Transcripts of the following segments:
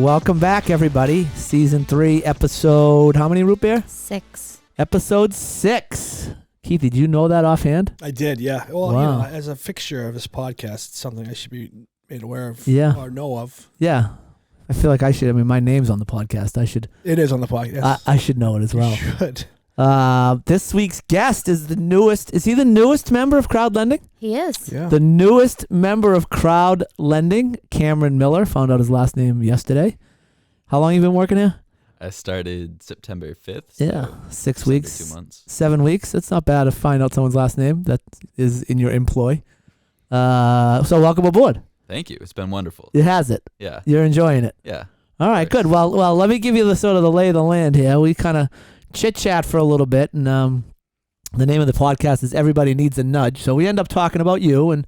welcome back, everybody. Season 3, episode, how many, Root Beer? 6. Episode 6. Keith, did you know that offhand? I did, yeah. Well, Wow. as a fixture of this podcast, it's something I should be made aware of or know of. Yeah. I feel like I should. I mean, my name's on the podcast. It is on the podcast. I should know it as well. You should. This week's guest is the newest. Is he the newest member of Crowd Lending? He is. Yeah. The newest member of Crowd Lending, Cameron Miller. Found out his last name yesterday. How long you been working here? I started September 5th. Yeah, 6 weeks. 2 months. 7 weeks. It's not bad to find out someone's last name that is in your employ. So welcome aboard. Thank you. It's been wonderful. It has it. Yeah. You're enjoying it. Yeah. All right, good. Well, let me give you the sort of the lay of the land here. We kind of chit-chat for a little bit, and the name of the podcast is Everybody Needs a Nudge. So we end up talking about you and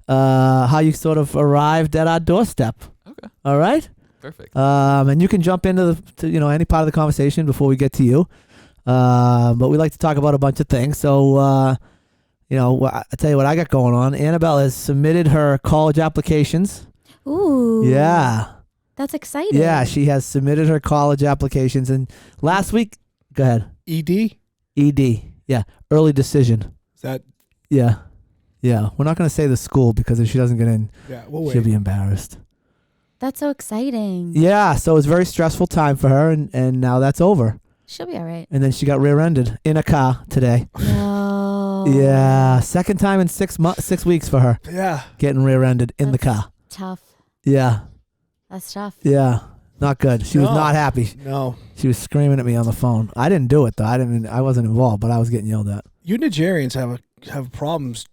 how you sort of arrived at our doorstep. Okay. All right? Perfect. And you can jump into any part of the conversation before we get to you. But we like to talk about a bunch of things. So, I tell you what I got going on. Annabelle has submitted her college applications. Ooh. Yeah. That's exciting. Yeah, she has submitted her college applications. And last week, go ahead. ED? ED. Yeah. Early decision. Is that? Yeah. Yeah. We're not going to say the school because if she doesn't get in, Yeah, we'll wait. she'll be embarrassed. That's so exciting. Yeah. So it was a very stressful time for her. And now that's over. She'll be all right. And then she got rear-ended in a car today. No. Yeah. Second time in 6 weeks for her Yeah. getting rear-ended in the car. Tough. Yeah. That's tough. Yeah. Not good. She was No. not happy. No. She was screaming at me on the phone. I didn't do it though. I wasn't involved, but I was getting yelled at. You Nigerians have problems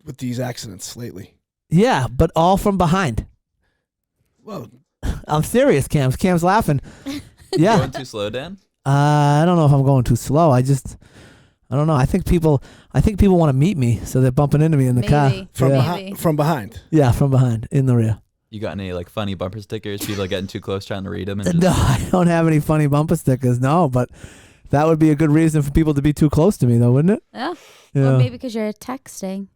with these accidents lately. Yeah, but all from behind. Well, I'm serious, Cam. Cam's laughing. Yeah. Going too slow, Dan? I don't know if I'm going too slow. I don't know. I think people want to meet me, so they're bumping into me in the car. from Yeah. behind. From behind. Yeah, from behind, in the rear. You got any funny bumper stickers? People are getting too close trying to read them. And No, I don't have any funny bumper stickers. No, but that would be a good reason for people to be too close to me, though, wouldn't it? Yeah. Yeah. Or maybe because you're texting.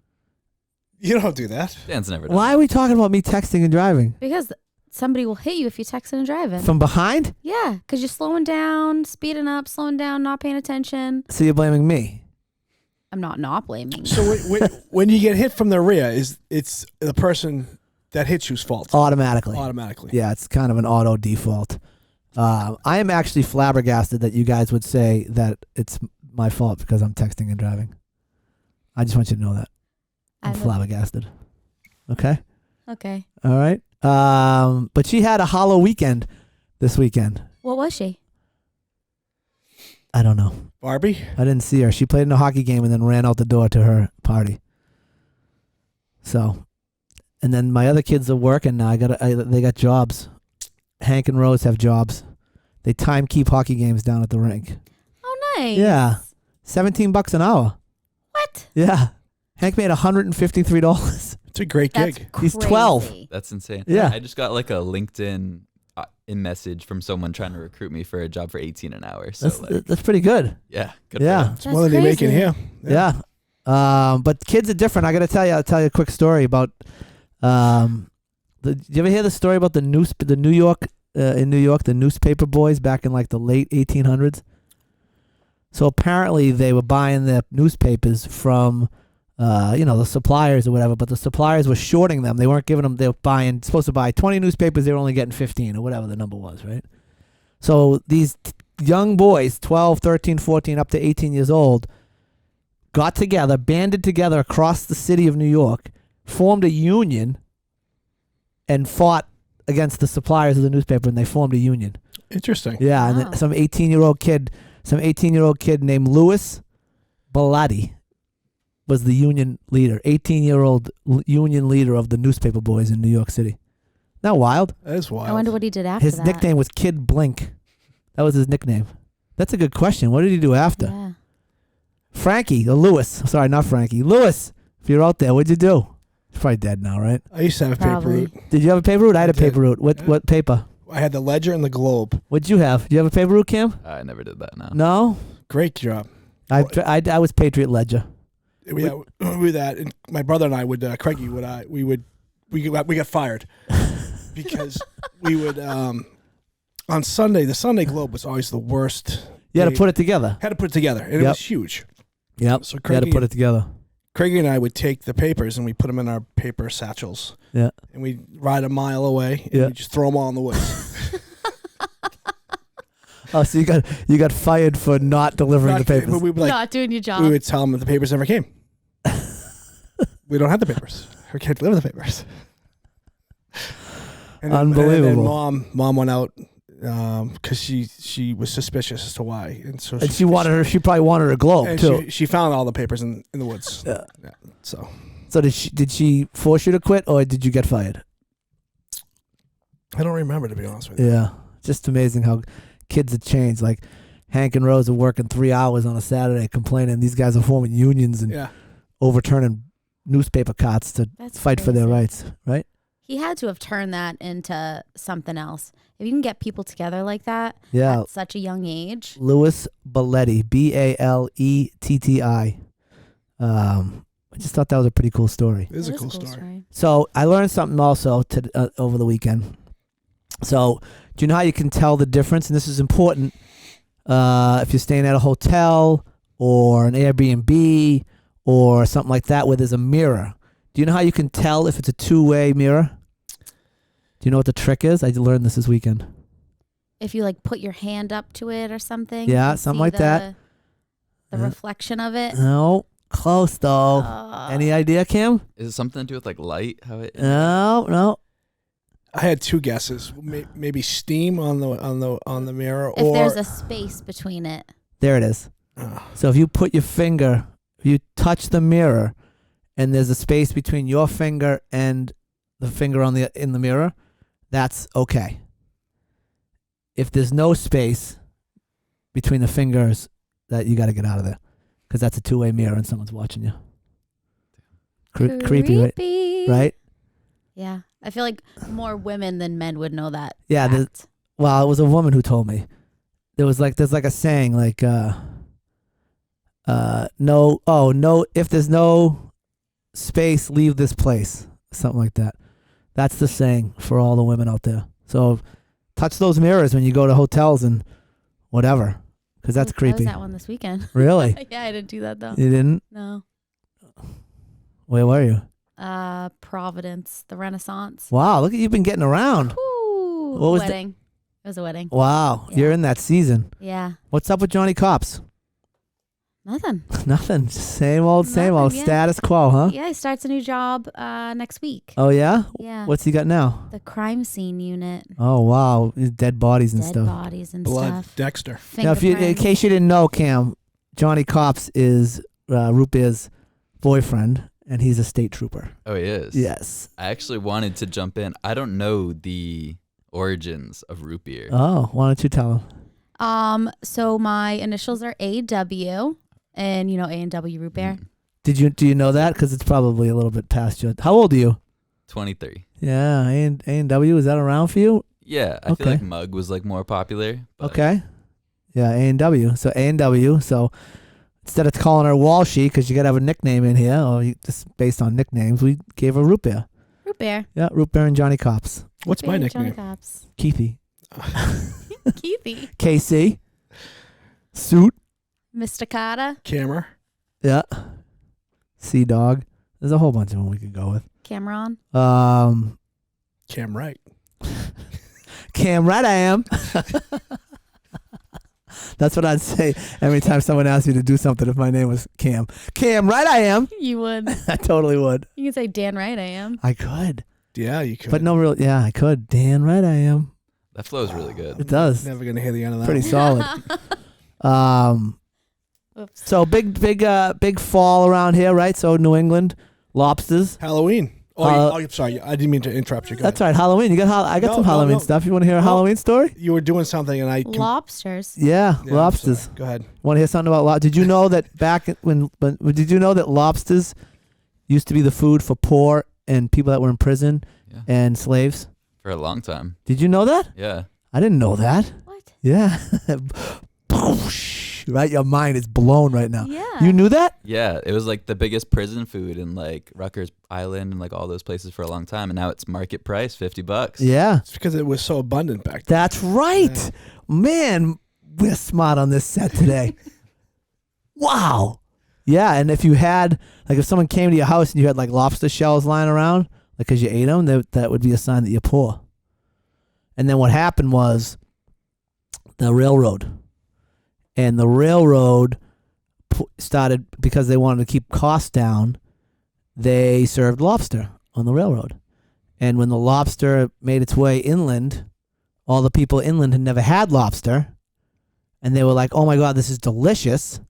You don't do that. Dan's never done. Why are we talking about me texting and driving? Because somebody will hit you if you're texting and driving. From behind? Yeah, because you're slowing down, speeding up, slowing down, not paying attention. So you're blaming me? I'm not blaming. So when you get hit from the rear, it's the person that hits you's fault. Automatically. Automatically. Yeah, it's kind of an auto default. I am actually flabbergasted that you guys would say that it's my fault because I'm texting and driving. I just want you to know that. I'm flabbergasted. Okay? Okay. All right. But she had a hollow weekend this weekend. What was she? I don't know. Barbie? I didn't see her. She played in a hockey game and then ran out the door to her party. So, and then my other kids are working now. They got jobs. Hank and Rose have jobs. They time keep hockey games down at the rink. Oh, nice. Yeah. $17 an hour. What? Yeah. Hank made $153. It's a great That's gig. crazy. He's 12. That's insane. Yeah. I just got a LinkedIn message from someone trying to recruit me for a job for $18 an hour. So That's pretty good. yeah. Good Yeah. for them. It's more than they make in here. Yeah. But kids are different. I got to tell you a quick story about. Did you ever hear the story about in New York, the newspaper boys back in the late 1800s? So apparently they were buying their newspapers from, the suppliers or whatever, but the suppliers were shorting them. They weren't giving them. They were supposed to buy 20 newspapers. They were only getting 15 or whatever the number was, right? So these young boys, 12, 13, 14, up to 18 years old, got together, banded together across the city of New York, formed a union, and fought against the suppliers of the newspaper, and they formed a union. Interesting. Yeah, and then some 18-year-old kid named Louis Bellotti was the union leader, 18-year-old union leader of the newspaper boys in New York City. Isn't that wild? That is wild. I wonder what he did after His that. nickname was Kid Blink. That was his nickname. That's a good question. What did he do after? Yeah. Frankie, or Louis. Sorry, not Frankie. Louis, if you're out there, what'd you do? He's probably dead now, right? I used to have a paper Probably. route. Did you have a paper route? I had a did. paper route. What paper? I had the Ledger and the Globe. What'd you have? Did you have a paper route, Cam? I never did that. No. No? Great job. I was Patriot Ledger. We that, and my brother and I would, Craigie would, we got fired. because we would on Sunday. The Sunday Globe was always the worst. You had to day. put it together. Had to put it together, and it Yep. was huge. Yep. So You had to put it together. Craigie and I would take the papers and we put them in our paper satchels. Yeah. And we'd ride a mile away and Yeah. we'd just throw them all in the woods. Oh, so you got fired for not delivering the papers. But we would, Not doing your job. we would tell them that the papers never came. We don't have the papers. We can't deliver the papers. And Unbelievable. And then mom went out because she was suspicious as to why, and so And she probably wanted her globe and too. she found all the papers in the woods. Yeah. Yeah, so So did she force you to quit, or did you get fired? I don't remember, to be honest with you. Yeah, just amazing how kids have changed. Like Hank and Rose are working 3 hours on a Saturday, complaining these guys are forming unions and Yeah. overturning newspaper cuts to That's fight for their crazy. rights. Right? He had to have turned that into something else. If you can get people together like that Yeah. at such a young age. Louis Belletti, Balletti. I just thought that was a pretty cool story. It is That a cool story. So I learned something also over the weekend. So do you know how you can tell the difference? And this is important if you're staying at a hotel or an Airbnb or something like that where there's a mirror. Do you know how you can tell if it's a two-way mirror? Do you know what the trick is? I learned this weekend. If you like put your hand up to it or something. Yeah, you something see like that. The Yeah. reflection of it. No, close though. Any idea, Kim? Is it something to do with like light? How it? No. I had two guesses. Maybe steam on the mirror, If or there's a space between it. There it is. Oh. So if you put your finger, if you touch the mirror, and there's a space between your finger and the finger in the mirror, that's okay. If there's no space between the fingers, that you got to get out of there, because that's a two-way mirror and someone's watching you. Creepy, right? Right? Yeah. I feel like more women than men would know that. Yeah. fact. Well, it was a woman who told me. There's like a saying like, no, if there's no space, leave this place. Something like that. That's the saying for all the women out there. So touch those mirrors when you go to hotels and whatever, because that's I creepy. was at one this weekend. Really? Yeah, I didn't do that though. You didn't? No. Where were you? Providence, the Renaissance. Wow, look at you've been getting around. Ooh, What was the- wedding. It was a wedding. Wow, Yeah. you're in that season. Yeah. What's up with Johnny Cops? Nothing. Nothing. Same old, Nothing, yeah. status quo, huh? Yeah, he starts a new job next week. Oh yeah? Yeah. What's he got now? The crime scene unit. Oh wow, dead bodies and Dead stuff. bodies and blood, stuff. Dexter. Now, in Fingerprints. case you didn't know, Cam, Johnny Cops is Root Beer's boyfriend, and he's a state trooper. Oh, he is. Yes. I actually wanted to jump in. I don't know the origins of root beer. Oh, why don't you tell him? So my initials are AW, and you know A&W root beer. Do you know that? Because it's probably a little bit past you. How old are you? 23. Yeah, A&W, is that around for you? Yeah, I Okay. feel like Mug was like more popular. But Okay. Yeah, A&W. So A&W. So instead of calling her Walshy, because you got to have a nickname in here, or just based on nicknames, we gave her Root Beer. Root beer. Yeah, Root Beer and Johnny Cops. What's my Root beer, nickname? Johnny Cops. Keithy. Keithy. KC. Suit. Mr. Carter. Camera. Yeah. Sea Dog. There's a whole bunch of them we could go with. Cameron. Cam Wright. Cam, right I am. That's what I'd say every time someone asks me to do something if my name was Cam. Cam, right I am. You would. I totally would. You can say Dan Right I am. I could. Yeah, you could. But no real, yeah, I could. Dan, right I am. that flow's really good. It does. Never gonna hear the end of that. Pretty one. solid. Oops. So big fall around here, right? So New England, lobsters. Halloween. Oh, I'm sorry. I didn't mean to interrupt you. Go That's ahead. right. Halloween. I got No, some no, Halloween no. stuff. You want to hear a No. Halloween story? You were doing something, and I. Lobsters. Yeah, Yeah, I'm lobsters. sorry. Go ahead. Want to hear something about Did you know that did you know that lobsters used to be the food for poor and people that were in prison Yeah. and slaves? For a long time. Did you know that? Yeah. I didn't know that. What? Yeah. Boosh. right? Your mind is blown right now. Yeah. You knew that? Yeah, it was like the biggest prison food in like Rutgers Island and like all those places for a long time, and now it's market price, $50. Yeah. It's because it was so abundant back then. That's right. Yeah. Man, we're smart on this set today. Wow. Yeah, and if you had, like if someone came to your house and you had like lobster shells lying around, like because you ate them, that would be a sign that you're poor. And then what happened was the railroad. And the railroad started, because they wanted to keep costs down, they served lobster on the railroad. And when the lobster made its way inland, all the people inland had never had lobster. And they were like, oh my God, this is delicious.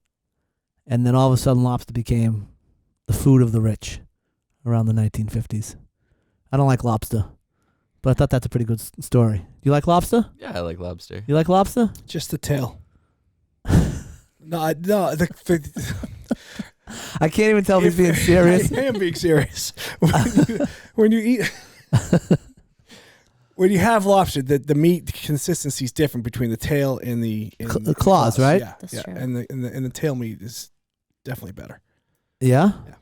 And then all of a sudden, lobster became the food of the rich around the 1950s. I don't like lobster, but I thought that's a pretty good story. Do you like lobster? Yeah, I like lobster. You like lobster? Just the tail. No. I can't even tell if he's being serious. I am being serious. When you eat, when you have lobster, the meat consistency is different between the tail and the claws, right? Yeah, That's yeah. true. And the tail meat is definitely better. Yeah? Yeah.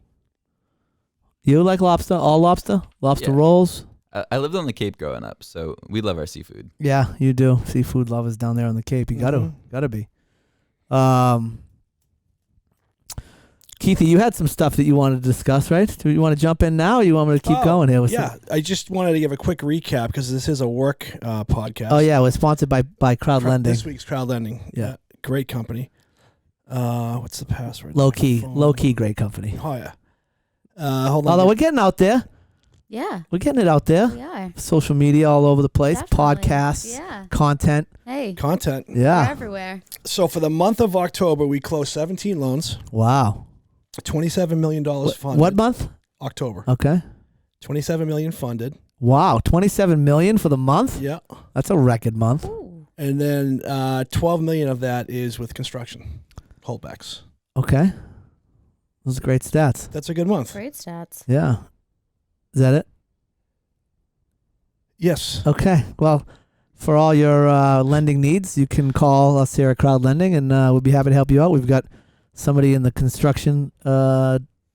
You like lobster? All lobster? Lobster Yeah. rolls? I lived on the Cape growing up, so we love our seafood. Yeah, you do. Seafood lovers down there on the Cape. You Mhm. gotta be. Keithy, you had some stuff that you wanted to discuss, right? Do you want to jump in now, or you want me to keep going here? With Yeah, I just wanted to give a quick recap because this is a work podcast. Oh yeah, we're sponsored by Crowd Lending. This week's Crowd Lending. Yeah. Great company. What's the password? Low My key, phone. great company. Oh yeah. Hold on. Although we're getting out there, Yeah. we're getting it out there. We are. Social media all over the place, Definitely. podcasts, Yeah. content. Hey. Content. We're Yeah. everywhere. So for the month of October, we closed 17 loans, Wow. $27 million funded. What month? October. Okay. 27 million funded. Wow, 27 million for the month. Yeah. That's a record month. Ooh. And then 12 million of that is with construction holdbacks. Okay. Those are great stats. That's a good month. Great stats. Yeah. Is that it? Yes. Okay. Well, for all your lending needs, you can call us here at Crowd Lending, and we'll be happy to help you out. We've got somebody in the construction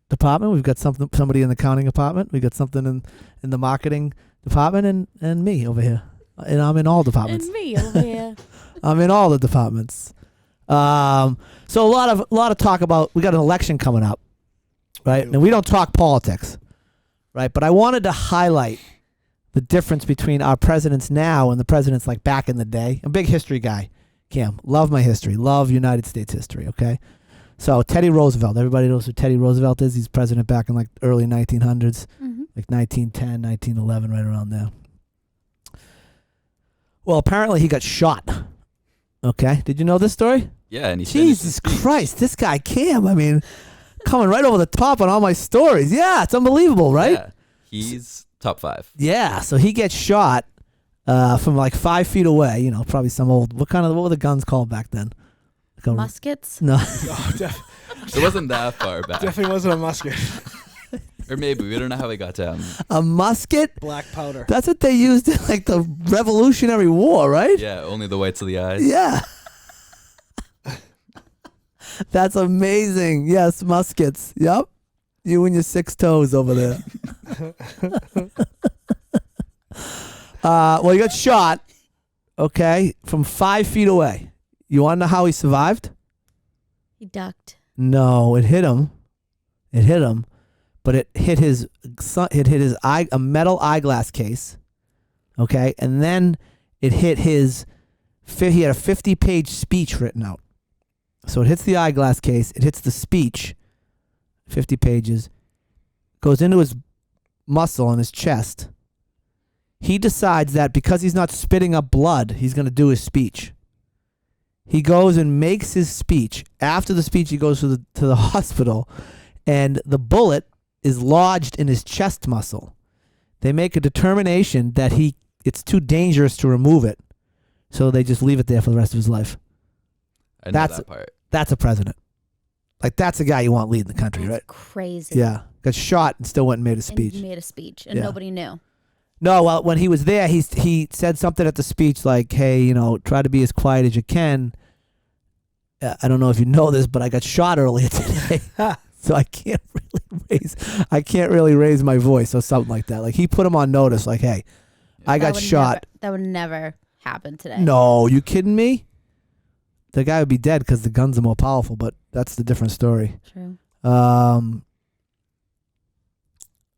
department. We've got somebody in the accounting department. We've got something in the marketing department, and me over here. And I'm in all departments. And me over here. I'm in all the departments. So a lot of talk about, we got an election coming up, right? And we don't talk politics, right? But I wanted to highlight the difference between our presidents now and the presidents like back in the day. I'm a big history guy, Cam. Love my history. Love United States history, okay? So Teddy Roosevelt, everybody knows who Teddy Roosevelt is. He's president back in like early 1900s, like 1910, 1911, right around there. Well, apparently he got shot. Okay, did you know this story? Yeah, and he finished his Jesus speech. Christ, this guy Cam, I mean, coming right over the top on all my stories. Yeah, it's unbelievable, right? Yeah, he's top 5. Yeah, so he gets shot from like 5 feet away. You know, probably some old. What were the guns called back then? Like a- Muskets. No, Oh, It wasn't that far back. definitely wasn't a musket. Or maybe. We don't know how he got to a musket. Black powder. That's what they used in like the Revolutionary War, right? Yeah, only the whites of the eyes. Yeah. That's amazing. Yes, muskets. Yep. You and your 6 toes over there. Well, he got shot, okay, from 5 feet away. You want to know how he survived? He ducked. No, it hit him. It hit him, but it hit his eye, a metal eyeglass case, okay, and then it hit his. He had a 50-page speech written out. So it hits the eyeglass case, it hits the speech, 50 pages, goes into his muscle in his chest. He decides that because he's not spitting up blood, he's going to do his speech. He goes and makes his speech. After the speech, he goes to the hospital, and the bullet is lodged in his chest muscle. They make a determination that it's too dangerous to remove it, so they just leave it there for the rest of his life. I know That's- that part. That's a president. Like, that's a guy you want leading the country, That's right? crazy. Yeah. Got shot and still went and made a And speech. he made a speech, and Yeah. nobody knew. No, well, when he was there, he said something at the speech like, hey, try to be as quiet as you can. I don't know if you know this, but I got shot earlier today. So I can't really raise my voice or something like that. Like he put him on notice, like, hey, I got shot. That would never happen today. No, you kidding me? The guy would be dead because the guns are more powerful, but that's the different story. True.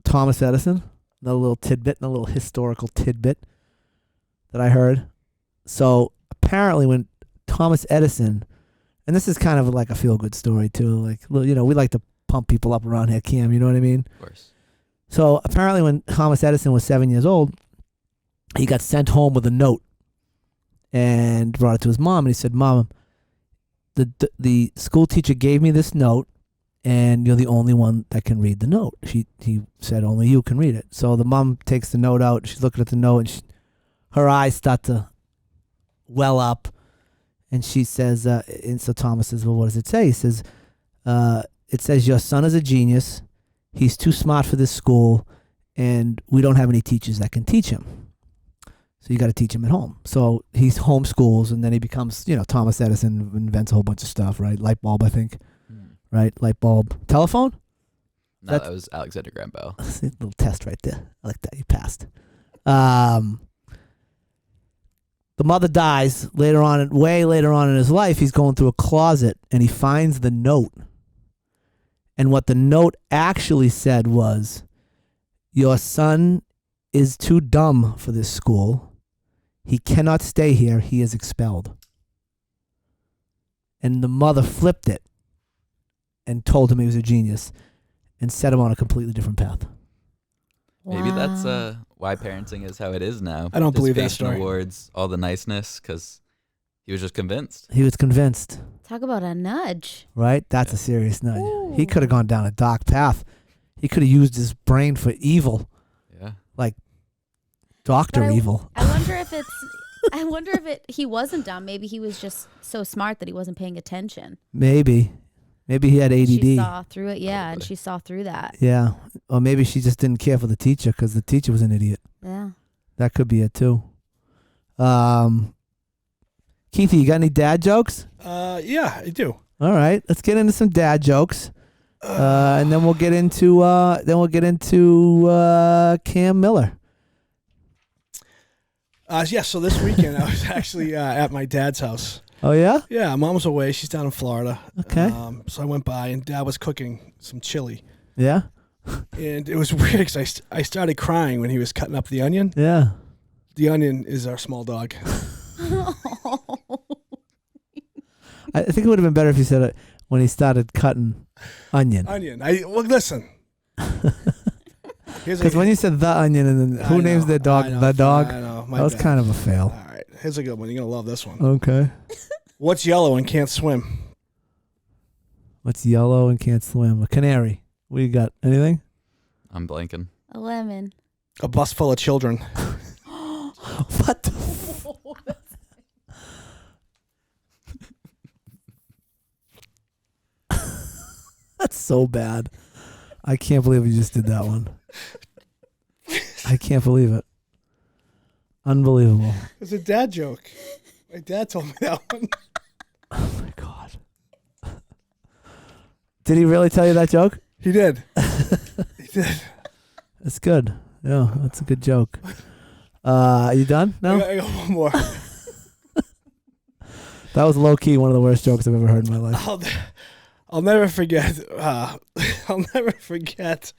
Thomas Edison, another little tidbit, another little historical tidbit that I heard. So apparently when Thomas Edison, and this is kind of like a feel-good story too, like, we like to pump people up around here, Cam, you know what I mean? Of course. So apparently when Thomas Edison was 7 years old, he got sent home with a note and brought it to his mom, and he said, Mom, the school teacher gave me this note, and you're the only one that can read the note. He said only you can read it. So the mom takes the note out, she's looking at the note, and her eyes start to well up, and she says, and so Thomas says, well, what does it say? He says, it says your son is a genius, he's too smart for this school, and we don't have any teachers that can teach him. So you got to teach him at home. So he's homeschools, and then he becomes, Thomas Edison invents a whole bunch of stuff, right? Light bulb, I think. Right? Light bulb. Telephone? No, that was Alexander Graham Bell. Little test right there. I like that. You passed. The mother dies way later on in his life. He's going through a closet, and he finds the note. And what the note actually said was, your son is too dumb for this school. He cannot stay here. He is expelled. And the mother flipped it and told him he was a genius and set him on a completely different path. Maybe that's why parenting is how it is now. I don't believe that story. Awards, all the niceness, because he was just convinced. He was convinced. Talk about a nudge. Right? That's a serious nudge. Ooh. He could have gone down a dark path. He could have used his brain for evil. Yeah. Like Dr. Evil. I wonder if he wasn't dumb. Maybe he was just so smart that he wasn't paying attention. Maybe he had ADD. She saw through it, yeah, and she saw through that. Yeah. Or maybe she just didn't care for the teacher because the teacher was an idiot. Yeah. That could be it too. Keithy, you got any dad jokes? Yeah, I do. All right, let's get into some dad jokes, and then we'll get into Cam Miller. Yeah, so this weekend I was actually at my dad's house. Oh yeah? Yeah, Mom was away. She's down in Florida. Okay. So I went by, and Dad was cooking some chili. Yeah. And it was weird because I started crying when he was cutting up the onion. Yeah. The onion is our small dog. I think it would have been better if you said it when he started cutting onion. Onion. Well, listen. Because when you said the onion, and then who names their dog the dog? I know. That was kind of a fail. All right. Here's a good one. You're going to love this one. Okay. What's yellow and can't swim? What's yellow and can't swim? A canary. What you got? Anything? I'm blanking. A lemon. A bus full of children. What the That's so bad. I can't believe you just did that one. I can't believe it. Unbelievable. It's a dad joke. My dad told me that one. Oh my God. Did he really tell you that joke? He did. He did. That's good. Yeah, that's a good joke. Are you done? No? I got one more. That was low key one of the worst jokes I've ever heard in my life. I'll never forget. I'll never forget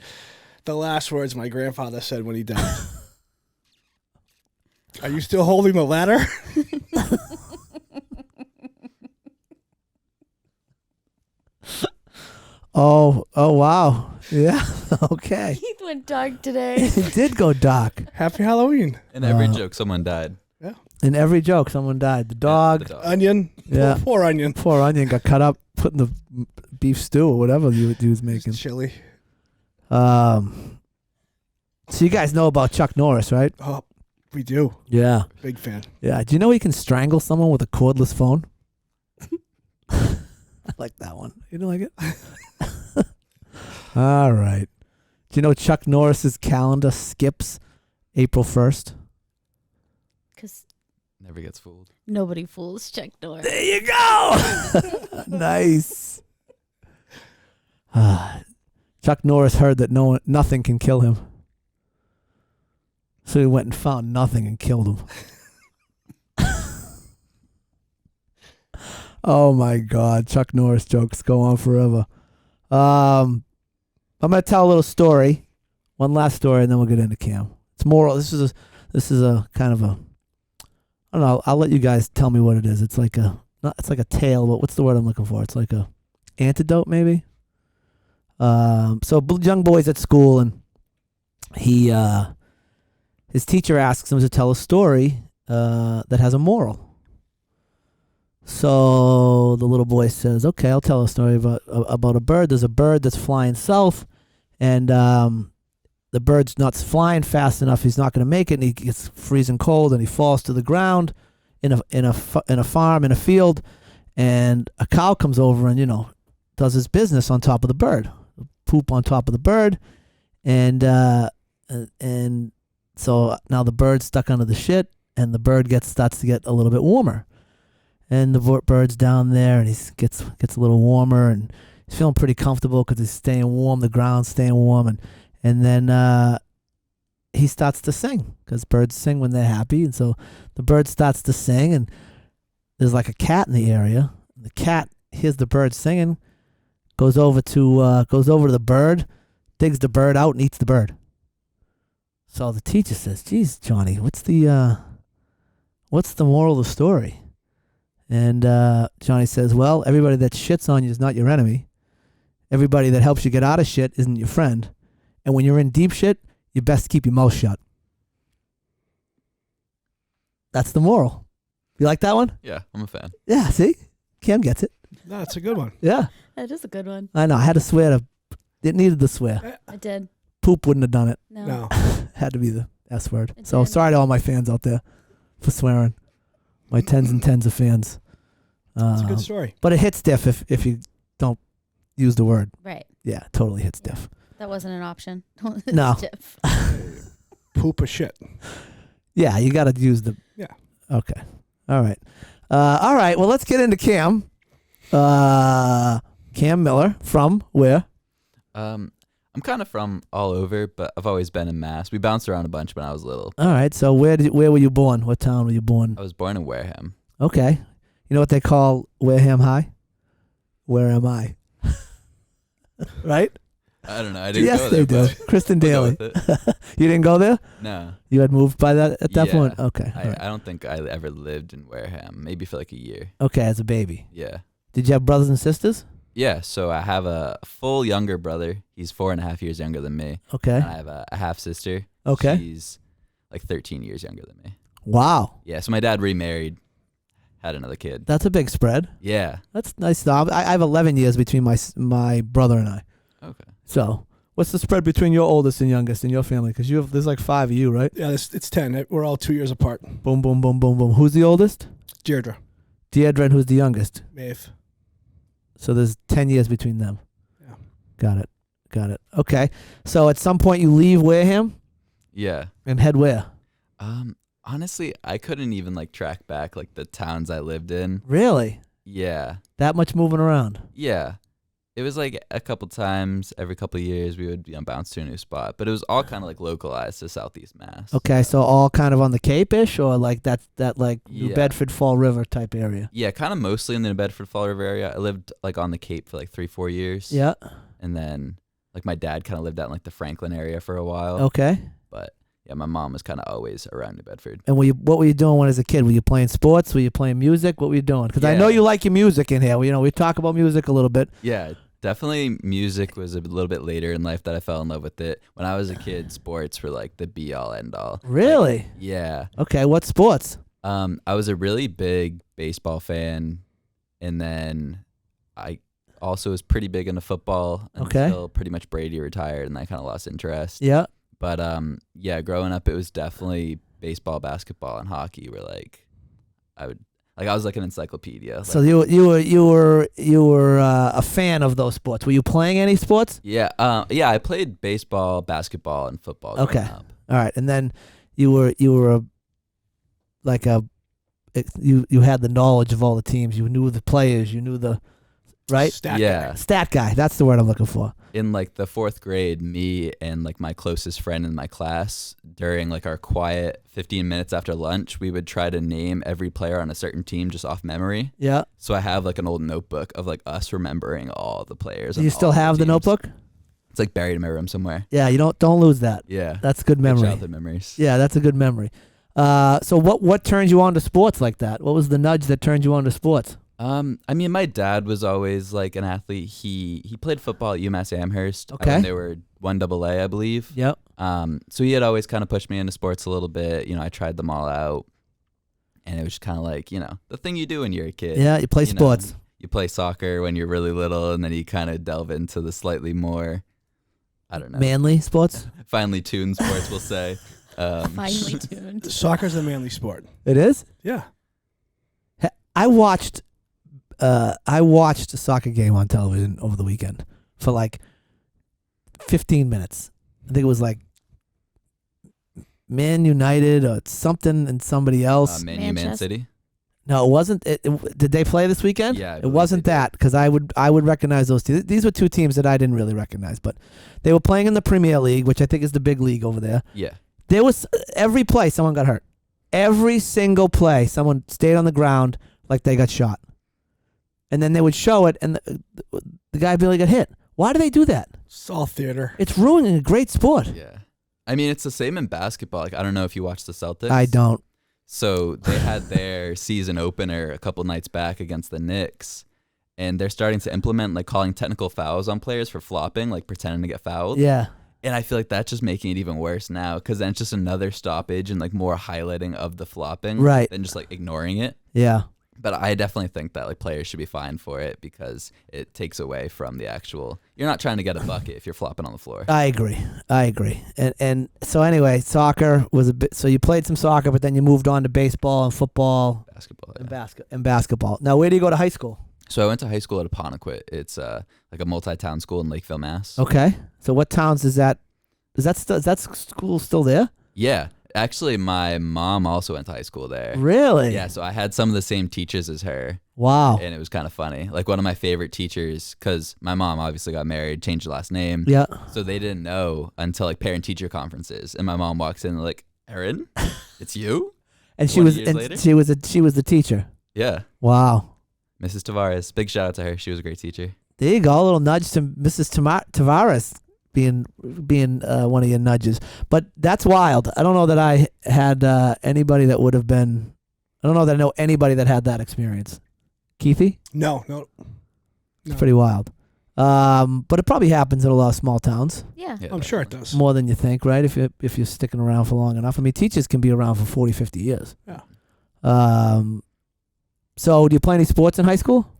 the last words my grandfather said when he died. Are you still holding the ladder? Oh, wow. Yeah. Okay. Keith went dark today. He did go dark. Happy Halloween. In every joke, someone died. Yeah. In every joke, someone died. The dog. The dog. Onion. Yeah. Poor onion. Poor onion got cut up, put in the beef stew or whatever he was making. Chili. So you guys know about Chuck Norris, right? Oh, we do. Yeah. Big fan. Yeah. Do you know he can strangle someone with a cordless phone? I like that one. You don't like it? All right. Do you know Chuck Norris's calendar skips April 1st? Because Never gets fooled. Nobody fools Chuck Norris. There you go. Nice. Chuck Norris heard that nothing can kill him. So he went and found nothing and killed him. Oh my God. Chuck Norris jokes go on forever. I'm going to tell a little story. One last story, and then we'll get into Cam. It's moral. This is a kind of a, I don't know. I'll let you guys tell me what it is. It's like a tale, but what's the word I'm looking for? It's like a antidote, maybe. So young boy's at school, and his teacher asks him to tell a story that has a moral. So the little boy says, "Okay, I'll tell a story about a bird. There's a bird that's flying south, and the bird's not flying fast enough. He's not going to make it, and he gets freezing cold, and he falls to the ground in a farm, in a field, and a cow comes over and does his business on top of the bird, poop on top of the bird, and so now the bird's stuck under the shit, and the bird starts to get a little bit warmer, and the bird's down there, and he gets a little warmer, and he's feeling pretty comfortable because he's staying warm, the ground's staying warm, and then he starts to sing because birds sing when they're happy, and so the bird starts to sing, and there's like a cat in the area. And the cat hears the bird singing, goes over to the bird, digs the bird out, and eats the bird. So the teacher says, "Geez, Johnny, what's the moral of the story?" And Johnny says, "Well, everybody that shits on you is not your enemy. Everybody that helps you get out of shit isn't your friend. And when you're in deep shit, you best keep your mouth shut." That's the moral. You like that one? Yeah, I'm a fan. Yeah, see? Cam gets it. No, it's a good one. Yeah. That is a good one. I know. I had to swear it needed the swear. I did. Poop wouldn't have done it. No. Had to be the S word. It So did. sorry to all my fans out there for swearing. My tens and tens of fans. It's a good story. But it hits diff if you don't use the word. Right. Yeah, totally hits diff. That wasn't an option. No. Stiff. Poop or shit. Yeah, you got to use the. Yeah. Okay. All right. All right. Well, let's get into Cam. Cam Miller from where? I'm kind of from all over, but I've always been in Mass. We bounced around a bunch when I was little. All right. So where were you born? What town were you born? I was born in Wareham. Okay. You know what they call Wareham High? Where am I? Right? I don't know. I didn't Yes, go they there. do. Kristen We'll Daly. go with it. You didn't go there? No. You had moved by that at that Yeah. point? Okay. all I right. don't think I ever lived in Wareham. Maybe for like a year. Okay, as a baby. Yeah. Did you have brothers and sisters? Yeah. So I have a full younger brother. He's 4.5 years younger than me. Okay. And I have a half sister. Okay. She's like 13 years younger than me. Wow. Yeah. So my dad remarried, had another kid. That's a big spread. Yeah. That's nice. I have 11 years between my brother and I. Okay. So, what's the spread between your oldest and youngest in your family? Because there's like 5 of you, right? Yeah, it's 10. We're all 2 years apart. Boom, boom, boom, boom, boom. Who's the oldest? Deirdre. Deirdre, and who's the youngest? Maeve. So there's 10 years between them. Yeah. Got it. Okay. So at some point you leave Wareham Yeah. and head where? Honestly, I couldn't even like track back like the towns I lived in. Really? Yeah. That much moving around? Yeah. It was like a couple times every couple of years we would bounce to a new spot, but it was all kind of like localized to Southeast Mass. Okay, so all kind of on the Cape-ish, or like that like New Yeah. Bedford, Fall River type area? Yeah, kind of mostly in the New Bedford Fall River area. I lived like on the Cape for like 3-4 years. Yeah. And then like my dad kind of lived out in like the Franklin area for a while. Okay. But yeah, my mom was kind of always around New Bedford. And what were you doing when as a kid? Were you playing sports? Were you playing music? What were you doing? Because I know Yeah. you like your music in here. We talk about music a little bit. Yeah, definitely music was a little bit later in life that I fell in love with it. When I was a kid, sports were like the be all end all. Really? Like, yeah. Okay, what sports? I was a really big baseball fan, and then I also was pretty big into football until pretty much Brady retired, and I kind of lost interest. Yeah. But yeah, growing up, it was definitely baseball, basketball, and hockey were like I was like an encyclopedia. So Like, you were a fan of those sports. Were you playing any sports? yeah, I played baseball, basketball, and football. Okay. Growing up. All right, and then you were like a you had the knowledge of all the teams. You knew the players. You knew the right. Stat Yeah. guy. Stat guy. That's the word I'm looking for. In like the 4th grade, me and like my closest friend in my class, during like our quiet 15 minutes after lunch, we would try to name every player on a certain team just off memory. Yeah. So I have like an old notebook of like us remembering all the players. Do and you still all have the teams. notebook? It's like buried in my room somewhere. Yeah. You don't lose that. Yeah. That's good Good memory. childhood memories. Yeah, that's a good memory. So what turned you on to sports like that? What was the nudge that turned you on to sports? I mean, my dad was always like an athlete. He played football at UMass Amherst. Okay. When they were 1AA, I believe. Yep. So he had always kind of pushed me into sports a little bit. I tried them all out, and it was kind of like, the thing you do when you're a kid. Yeah, you play You know, sports. You play soccer when you're really little, and then you kind of delve into the slightly more, I don't know, Manly sports. finely tuned sports, we'll say. Finely tuned. Soccer's a manly sport. It is. Yeah. I watched a soccer game on television over the weekend for like 15 minutes. I think it was like Man United or something and somebody else. Man Manchester. City. No, it wasn't. Did they play this weekend? Yeah, I it believe wasn't they did. that because I would recognize those two. These were two teams that I didn't really recognize, but they were playing in the Premier League, which I think is the big league over there. Yeah. There was every play someone got hurt. Every single play someone stayed on the ground like they got shot. And then they would show it and the guy barely got hit. Why do they do that? It's all theater. It's ruining a great sport. Yeah. I mean, it's the same in basketball. Like, I don't know if you watch the Celtics. I don't. So they had their season opener a couple nights back against the Knicks, and they're starting to implement like calling technical fouls on players for flopping, like pretending to get fouled. Yeah. And I feel like that's just making it even worse now because then it's just another stoppage and like more highlighting of the flopping Right. than just like ignoring it. Yeah. But I definitely think that like players should be fined for it because it takes away from the actual. You're not trying to get a bucket if you're flopping on the floor. I agree. And so anyway, soccer was a bit. So you played some soccer, but then you moved on to baseball and football Basketball. and Yeah. basketball. Now, where do you go to high school? So I went to high school at Aponequid. It's like a multi-town school in Lakeville, Mass. Okay. So what towns is that? Is that school still there? Yeah. Actually, my mom also went to high school there. Really? Yeah, so I had some of the same teachers as her, Wow. and it was kind of funny. Like one of my favorite teachers, because my mom obviously got married, changed her last name. Yeah. So they didn't know until like parent-teacher conferences, and my mom walks in like, "Erin, it's you?" And she 20 was years and later? she was the teacher. Yeah, Wow. Mrs. Tavares. Big shout out to her. She was a great teacher. There you go. A little nudge to Mrs. Tavares being one of your nudges. But that's wild. I don't know that I had anybody that would have been. I don't know that I know anybody that had that experience. Keithy? No. It's pretty wild. But it probably happens in a lot of small towns Yeah. Yeah, I'm sure it does. more than you think, right? If you're sticking around for long enough. I mean, teachers can be around for 40, 50 years. Yeah. So do you play any sports in high school?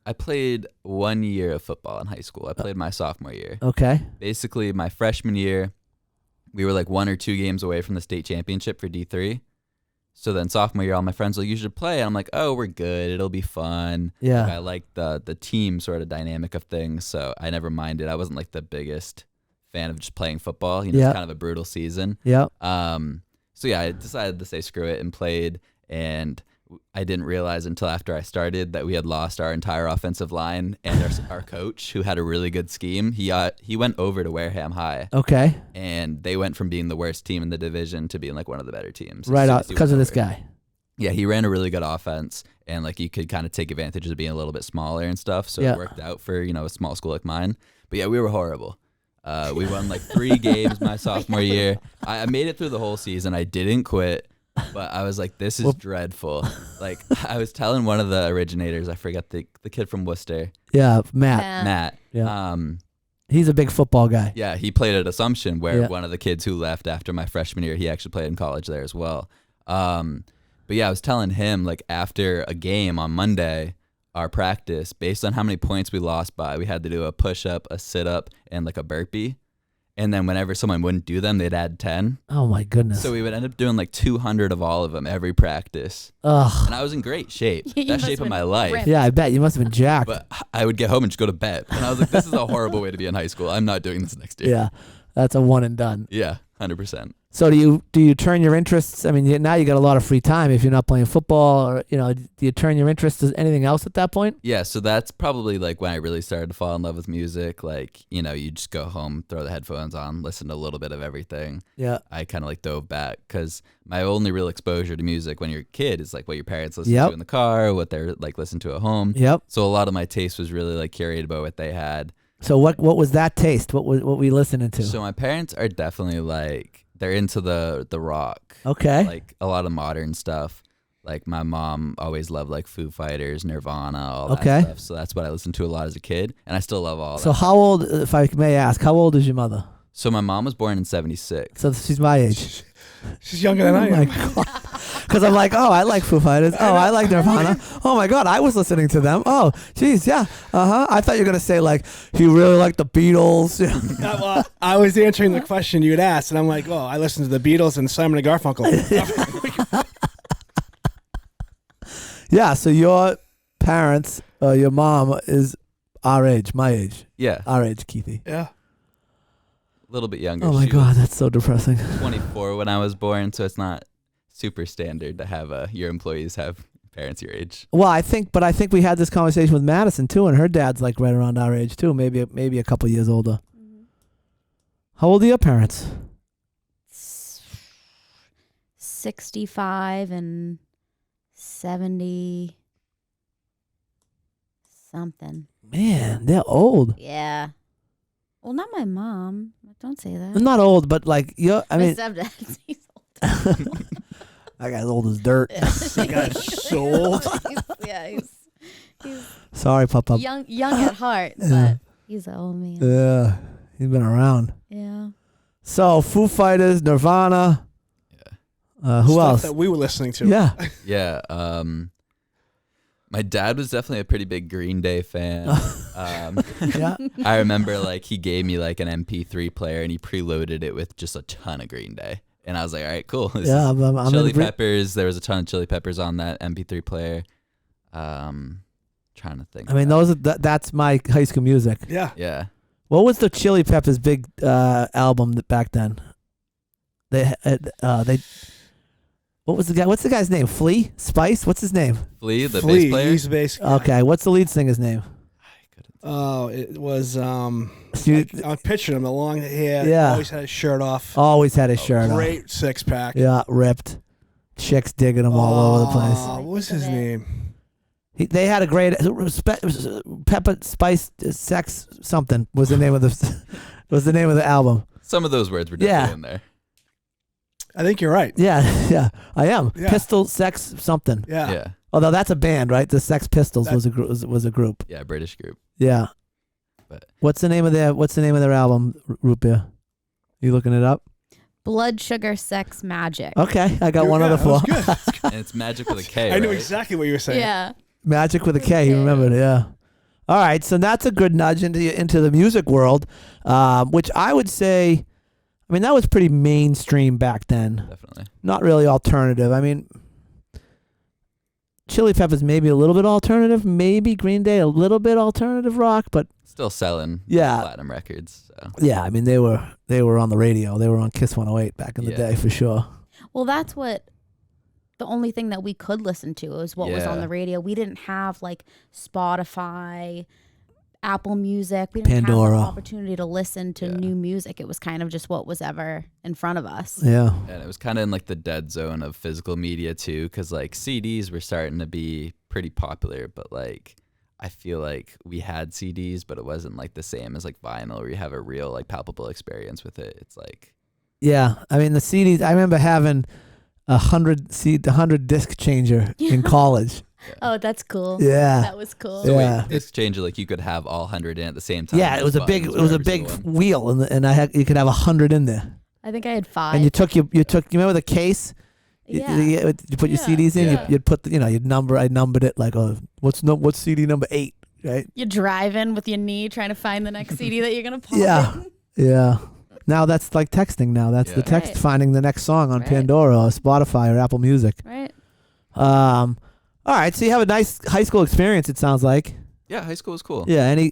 I played 1 year of football in high school. I played my sophomore year. Okay. Basically, my freshman year, we were like 1 or 2 games away from the state championship for D3. So then sophomore year, all my friends like, "You should play." And I'm like, "Oh, we're good. It'll be fun." Yeah. Like, I like the team sort of dynamic of things, so I never minded. I wasn't like the biggest fan of just playing football. Yeah. It's kind of a brutal season. Yep. So yeah, I decided to say screw it and played, and I didn't realize until after I started that we had lost our entire offensive line and our coach, who had a really good scheme. He went over to Wareham High, Okay. and they went from being the worst team in the division to being like one of the better teams. Right as soon out as he because of went this over. guy. Yeah, he ran a really good offense, and like you could kind of take advantage of being a little bit smaller and stuff. So Yeah. it worked out for a small school like mine. But yeah, we were horrible. We won like 3 games my sophomore year. I made it through the whole season. I didn't quit, but I was like, this is dreadful. Like I was telling one of the originators, I forget the kid from Worcester, Yeah, Matt. Matt. Yeah. He's a big football guy. Yeah, he played at Assumption, where Yeah. one of the kids who left after my freshman year, he actually played in college there as well. But yeah, I was telling him, like, after a game on Monday, our practice, based on how many points we lost by, we had to do a push-up, a sit-up, and like a burpee. And then whenever someone wouldn't do them, they'd add 10. Oh my goodness. So we would end up doing like 200 of all of them every practice. Ugh. And I was in great shape. You Best must shape have of my been life. ripped. Yeah, I bet you must have been jacked. But I would get home and just go to bed. And I was like, this is a horrible way to be in high school. I'm not doing this next year. Yeah, that's a one and done. Yeah, 100%. So do you turn your interests? I mean, now you got a lot of free time if you're not playing football, or do you turn your interests to anything else at that point? Yeah, so that's probably like when I really started to fall in love with music. Like, you just go home, throw the headphones on, listen to a little bit of everything. Yeah. I kind of like dove back because my only real exposure to music when you're a kid is like what your parents listen to in the car, what they're like listen to at home. Yep. So a lot of my taste was really like curated by what they had. So what was that taste? What were you listening to? So my parents are definitely like, they're into the rock. Okay. Like a lot of modern stuff. Like my mom always loved like Foo Fighters, Nirvana, all that stuff. So that's what I listened to a lot as a kid, and I still love all that. So how old, if I may ask, how old is your mother? So my mom was born in 76. So she's my age. She's younger than I am. Because I'm like, oh, I like Foo Fighters. Oh, I like Nirvana. Oh my God, I was listening to them. Oh, geez, yeah. I thought you were gonna say like you really like the Beatles. Well, I was answering the question you had asked, and I'm like, oh, I listened to the Beatles and Simon and Garfunkel. Yeah. So your parents, your mom is our age, my age. Yeah, our age, Keithy. Yeah. a little bit younger. Oh my She God, was that's so depressing. 24 when I was born, so it's not super standard to have your employees have parents your age. Well, I think we had this conversation with Madison too, and her dad's like right around our age too, maybe a couple years older. Mm-hmm. How old are your parents? 65 and 70 something. Man, they're old. Yeah. Well, not my mom. Don't say that. They're not old, but like I My mean, stepdad. He's old. that guy's old as dirt. That guy's so old. He's Sorry, Papa. young at heart, Yeah. but he's an old man. Yeah, he's been around. Yeah. So Foo Fighters, Nirvana. Who Stuff else? that we were listening to. Yeah. Yeah. My dad was definitely a pretty big Green Day fan. Yeah. I remember like he gave me like an MP3 player and he preloaded it with just a ton of Green Day. And I was like, all right, cool. This Yeah. is I'm Chili Peppers. There was a ton of Chili Peppers on that MP3 player. Trying to think. I mean, that's my high school music. Yeah. Yeah. What was the Chili Peppers' big album back then? They what was the guy? What's the guy's name? Flea? Spice? What's his name? Flea, the Flea, bass player. he's the bass guy. Okay. What's the lead singer's name? Oh, it was I'm You- picturing him, the long hair. Yeah. Always had his shirt off. Always had his shirt on. Great six pack. Yeah, ripped. Chicks digging him all over the place. What was his name? They had a great pepper spice sex something was the name of the album. Some of those words were definitely in there. I think you're right. Yeah, I am. Yeah. Pistol sex something. Yeah. Yeah. Although that's a band, right? The Sex Pistols was a group. Yeah, British group. Yeah. But What's the name of their album? Root beer. You looking it up? Blood Sugar Sex Magic. Okay, I got You're one good. other That was for good. and it's Magic with a K. I knew right? exactly what you were saying. Yeah. Magic with a K. You remembered it, yeah. All right, so that's a good nudge into the music world, which I would say, I mean, that was pretty mainstream back then. Definitely. Not really alternative. I mean, Chili Peppers maybe a little bit alternative, maybe Green Day a little bit alternative rock, but Still selling platinum records. So. yeah, I mean they were on the radio. They were on Kiss 108 back in the day for sure. Well, that's what the only thing that we could listen to was what was on the radio. We didn't have like Spotify, Apple Music. We didn't Pandora. have the opportunity to listen to new music. It was kind of just what was ever in front of us. Yeah. And it was kind of in like the dead zone of physical media too, because like CDs were starting to be pretty popular, but like I feel like we had CDs, but it wasn't like the same as like vinyl, where you have a real like palpable experience with it. It's like, Yeah, I mean the CDs. I remember having a 100 disc changer in college. Oh, that's cool. Yeah. That was cool. so Yeah. wait, this changer, like you could have all 100 in at the same time. Yeah, it was a big wheel, and you could have 100 in there. I think I had 5. And you remember the case? Yeah. You put your CDs in. Yeah. You'd put I numbered it like, oh, what's CD number 8, right? You're driving with your knee trying to find the next CD that you're going to pop Yeah. in. Yeah. Now that's like texting. Now that's the Yeah. text Right. finding the next song on Right. Pandora or Spotify or Apple Music. Right. All right. So you have a nice high school experience. It sounds like. Yeah, high school was cool. Yeah. Any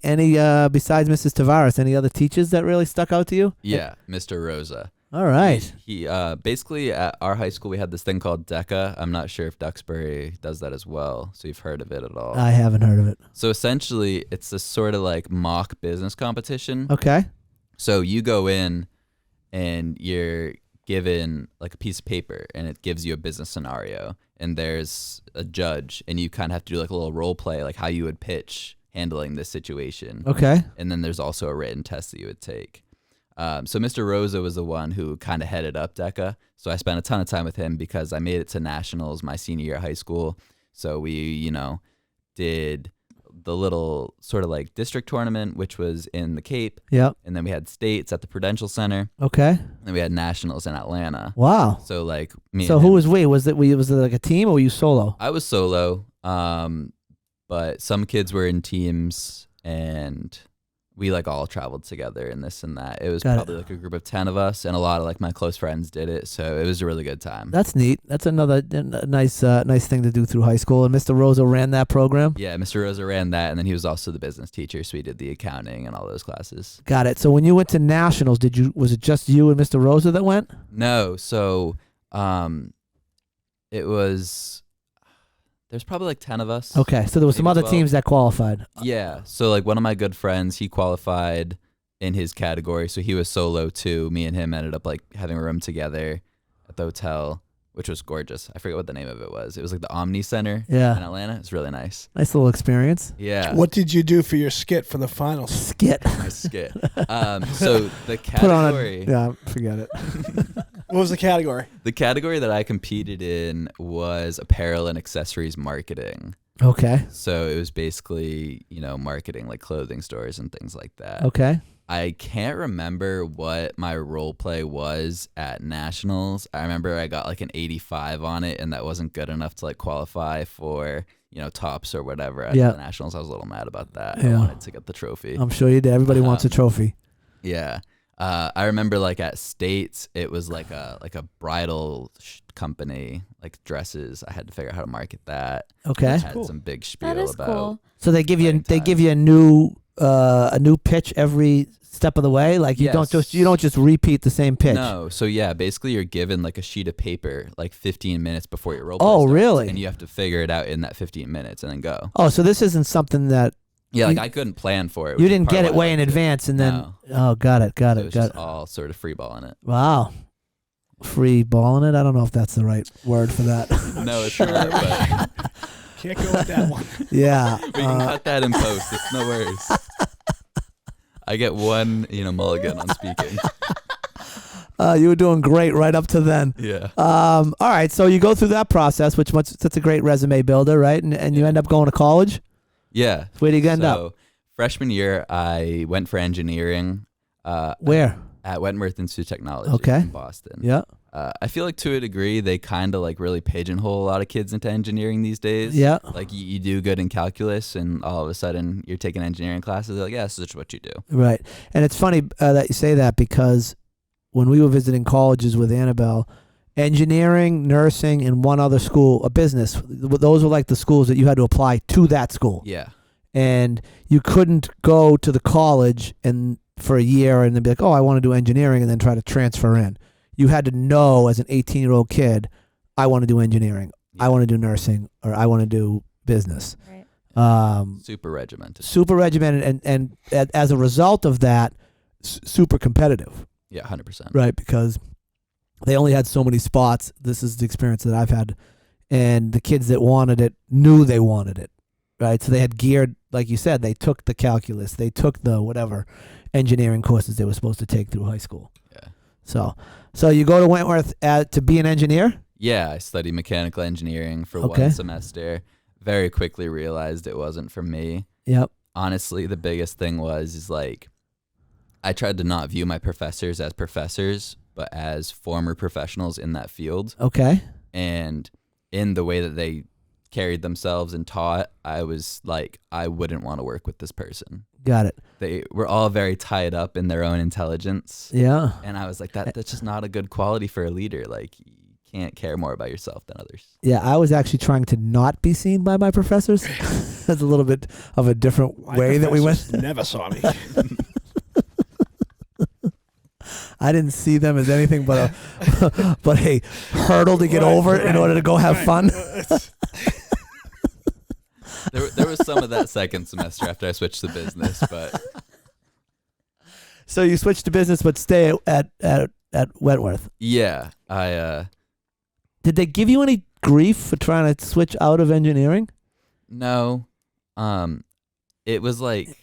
besides Mrs. Tavares, any other teachers that really stuck out to you? Yeah, Mr. Rosa. All right. He basically at our high school we had this thing called DECA. I'm not sure if Duxbury does that as well. So you've heard of it at all? I haven't heard of it. So essentially, it's this sort of like mock business competition. Okay. So you go in and you're given like a piece of paper and it gives you a business scenario and there's a judge and you kind of have to do like a little role play, like how you would pitch handling this situation. Okay. And then there's also a written test that you would take. So Mr. Rosa was the one who kind of headed up DECA. So I spent a ton of time with him because I made it to nationals my senior year of high school. So we, did the little sort of like district tournament, which was in the Cape. Yep. And then we had states at the Prudential Center. Okay. And then we had nationals in Atlanta. Wow. So like me. So and who him, was we? Was it like a team or were you solo? I was solo, but some kids were in teams and we like all traveled together and this and that. It was probably like a group of 10 of us and a lot of like my close friends did it. So it was a really good time. That's neat. That's another nice thing to do through high school. And Mr. Rosa ran that program? Yeah, Mr. Rosa ran that, and then he was also the business teacher, so we did the accounting and all those classes. Got it. So when you went to nationals, was it just you and Mr. Rosa that went? No, so it was there's probably like 10 of us. Okay, so there was some Maybe other 12. teams that qualified. Yeah, so like one of my good friends, he qualified in his category, so he was solo too. Me and him ended up like having a room together at the hotel, which was gorgeous. I forget what the name of it was. It was like the Omni Center in Atlanta. It's really nice. Nice little experience. Yeah. What did you do for your skit for the finals? Skit. My skit. So the category. Forget it. What was the category? The category that I competed in was apparel and accessories marketing. Okay. So it was basically, marketing like clothing stores and things like that. Okay. I can't remember what my role play was at nationals. I remember I got like an 85 on it, and that wasn't good enough to like qualify for, tops or whatever at the nationals. I was a little mad about that. I wanted to get the trophy. I'm sure you did. Everybody wants a trophy. Yeah. I remember like at states, it was like a bridal company, like dresses. I had to figure out how to market that. Okay. I had some big spiel That is about. cool. So they give you a new pitch every step of the way. Like you don't just repeat the same pitch. No. So yeah, basically you're given like a sheet of paper like 15 minutes before your role play Oh, starts, really? And you have to figure it out in that 15 minutes and then go. Oh, so this isn't something that Yeah, like I couldn't plan for it. you which is didn't part get of it why I way in liked it. advance, and then No. got it. So it was just all sort of free balling it. Wow. Free balling it? I don't know if that's the right word for that. No, it's not. But Can't go with that one. Yeah. we can cut that in post. It's no worries. I get one, mulligan on speaking. You were doing great right up to then. Yeah. All right, so you go through that process, that's a great resume builder, right? And you end up going to college? Yeah. Where did you end up? So freshman year, I went for engineering. Where? At Wentworth Institute of Technology in Boston. Yeah. I feel like to a degree, they kind of like really pigeonhole a lot of kids into engineering these days. Yeah. Like you do good in calculus and all of a sudden you're taking engineering classes. They're like, yeah, this is what you do. Right. And it's funny that you say that because when we were visiting colleges with Annabelle, engineering, nursing, and one other school, a business, those were like the schools that you had to apply to that school. Yeah. And you couldn't go to the college and for a year and then be like, oh, I want to do engineering and then try to transfer in. You had to know as an 18-year-old kid, I want to do engineering, I want to do nursing, or I want to do business. Right. Super regimented. Super regimented, and as a result of that, super competitive. Yeah, 100%. Right, because they only had so many spots. This is the experience that I've had. And the kids that wanted it knew they wanted it. Right, so they had geared, like you said, they took the calculus, they took the whatever engineering courses they were supposed to take through high school. Yeah. So you go to Wentworth to be an engineer? Yeah, I studied mechanical engineering for Okay. one semester. Very quickly realized it wasn't for me. Yep. Honestly, the biggest thing is like I tried to not view my professors as professors, but as former professionals in that field. Okay. And in the way that they carried themselves and taught, I was like, I wouldn't want to work with this person. Got it. They were all very tied up in their own intelligence. Yeah. And I was like, that's just not a good quality for a leader. Like, you can't care more about yourself than others. Yeah, I was actually trying to not be seen by my professors. That's a little bit of a different way that we went. Never saw me. I didn't see them as anything but a but a hurdle to get over in order to go have fun. There was some of that second semester after I switched to business, but So you switched to business, but stay at Wentworth. yeah, I Did they give you any grief for trying to switch out of engineering? no, it was like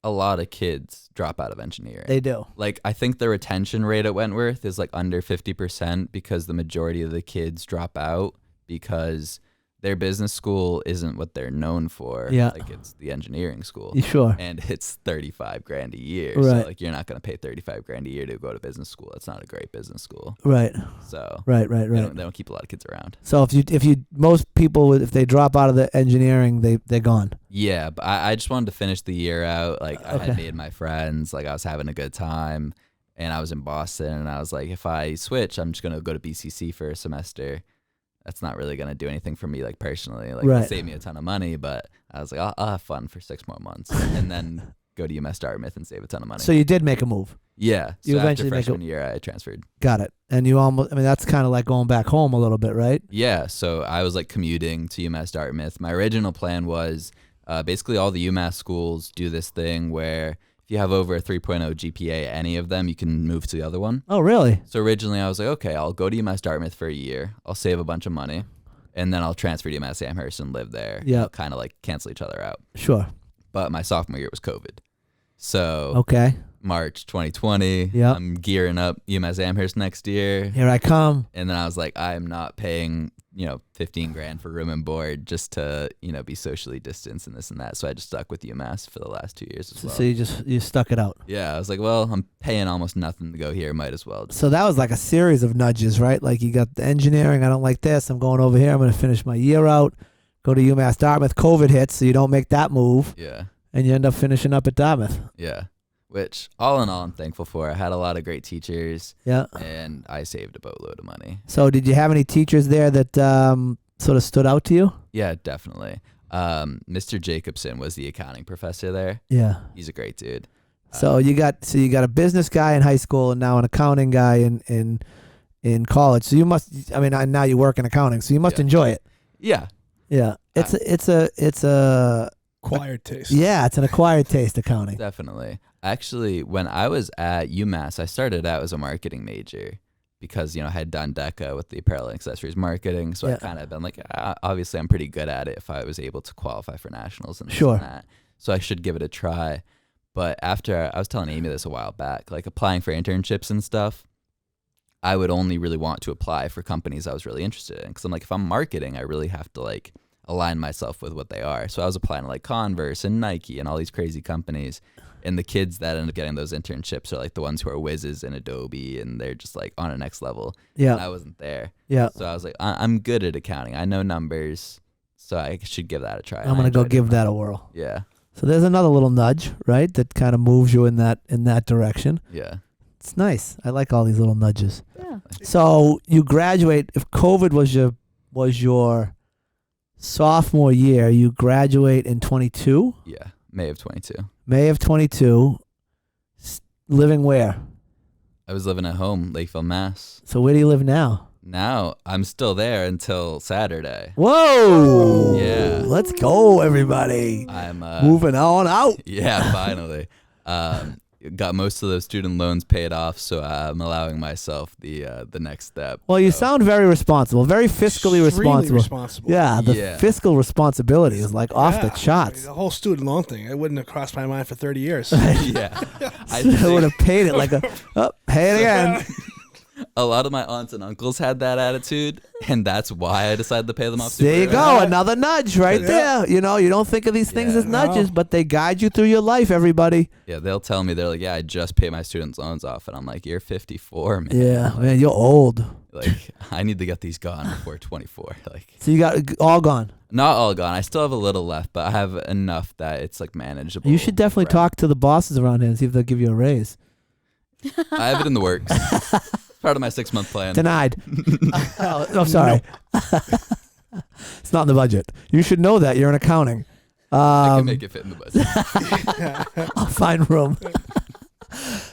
a lot of kids drop out of engineering. They do. Like, I think the retention rate at Wentworth is like under 50% because the majority of the kids drop out because their business school isn't what they're known for. Yeah. Like, it's the engineering school. You sure? And it's $35,000 a year. Right. So, like, you're not going to pay $35,000 a year to go to business school. It's not a great business school. Right. So, Right. They don't keep a lot of kids around. So if you most people if they drop out of the engineering, they're gone. Yeah, but I just wanted to finish the year out. Like, I Okay. had made my friends. Like, I was having a good time. And I was in Boston. And I was like, if I switch, I'm just going to go to BCC for a semester. That's not really going to do anything for me, like, personally. Like, Right. it saved me a ton of money. But I was like, I'll have fun for 6 more months. And then go to UMass Dartmouth and save a ton of money. So you did make a move. Yeah. You So after eventually make a- freshman year, I transferred. Got it. And you almost, I mean, that's kind of like going back home a little bit, right? Yeah, so I was like commuting to UMass Dartmouth. My original plan was basically all the UMass schools do this thing where if you have over a 3.0 GPA, any of them, you can move to the other one. Oh, really? So originally I was like, okay, I'll go to UMass Dartmouth for a year. I'll save a bunch of money. And then I'll transfer to UMass Amherst and live there. Yeah. I'll kind of like cancel each other out. Sure. But my sophomore year was COVID. So Okay. March 2020, Yeah. I'm gearing up UMass Amherst next year. Here I come. And then I was like, I'm not paying, $15,000 for room and board just to, be socially distanced and this and that. So I just stuck with UMass for the last 2 years as well. So you stuck it out. Yeah, I was like, well, I'm paying almost nothing to go here. Might as well. So that was like a series of nudges, right? Like you got the engineering. I don't like this. I'm going over here. I'm going to finish my year out. Go to UMass Dartmouth. COVID hits, so you don't make that move, Yeah, and you end up finishing up at Dartmouth. yeah. Which, all in all, I'm thankful for. I had a lot of great teachers, Yeah. and I saved a boatload of money. So did you have any teachers there that sort of stood out to you? Yeah, definitely. Mr. Jacobson was the accounting professor there. Yeah. He's a great dude. So you got a business guy in high school and now an accounting guy in college. So you must. I mean, now you work in accounting, so you must Yeah. enjoy it. Yeah, Yeah. It's a Acquired taste. yeah. It's an acquired taste, accounting. definitely. Actually, when I was at UMass, I started out as a marketing major because, I had done DECA with the apparel and accessories marketing. So Yeah. I kind of been like, obviously, I'm pretty good at it if I was able to qualify for nationals and this Sure. and that. So I should give it a try. But after, I was telling Amy this a while back, like applying for internships and stuff, I would only really want to apply for companies I was really interested in. Because I'm like, if I'm marketing, I really have to like align myself with what they are. So I was applying to like Converse and Nike and all these crazy companies. And the kids that end up getting those internships are like the ones who are whizzes in Adobe and they're just like on a next level. Yeah. And I wasn't there. Yeah. So I was like, I'm good at accounting. I know numbers. So I should give that a try. I'm gonna go give that a whirl. Yeah. So there's another little nudge, right? That kind of moves you in that direction. Yeah. It's nice. I like all these little nudges. Yeah. So you graduate. If COVID was your sophomore year, you graduate in 22, Yeah. May of 22. May of 22. Living where? I was living at home, Lakeville, Mass. So where do you live now? Now I'm still there until Saturday. Whoa! Yeah. Let's go, everybody. I'm Moving on out. Yeah, finally. Got most of those student loans paid off, so I'm allowing myself the next step. Well, you So, sound very responsible, very fiscally Extremely responsible. Yeah, the Yeah. fiscal responsibility is like off the Yeah. charts. The whole student loan thing, it wouldn't have crossed my mind for 30 years. yeah. I I would think have paid it like pay it again. a lot of my aunts and uncles had that attitude, and that's why I decided to pay them off. There you super go, early. another nudge right Yeah. there. You know, you don't think of these things Yeah. as nudges, No. but they guide you through your life, everybody. Yeah, they'll tell me, they're like, yeah, I just paid my student loans off, and I'm like, you're 54, man. Yeah, man, you're old. Like, I need to get these gone before 24. Like, So you got all gone. not all gone. I still have a little left, but I have enough that it's like manageable. You should definitely rent. talk to the bosses around here and see if they'll give you a raise. I have it in the works. Part of my 6-month plan. Denied. Oh, sorry. It's not in the budget. You should know that. You're in accounting. I can make it fit in the budget. I'll find room.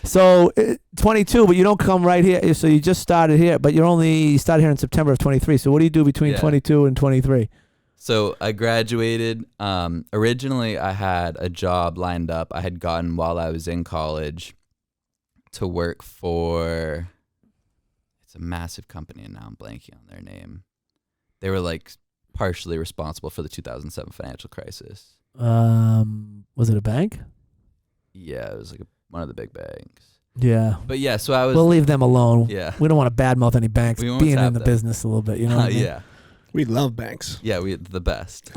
So 22, but you don't come right here. So you just started here, but you started here in September of 23. So what do you do between 22 and 23? So I graduated. Originally, I had a job lined up I had gotten while I was in college to work for. It's a massive company, and now I'm blanking on their name. They were like partially responsible for the 2007 financial crisis. Was it a bank? Yeah, it was like one of the big banks. Yeah. But yeah, so I was. We'll leave them alone. Yeah. We don't want to badmouth any banks We won't being in tap the them. business a little bit. You know what I mean? Yeah. We love banks. Yeah, the best.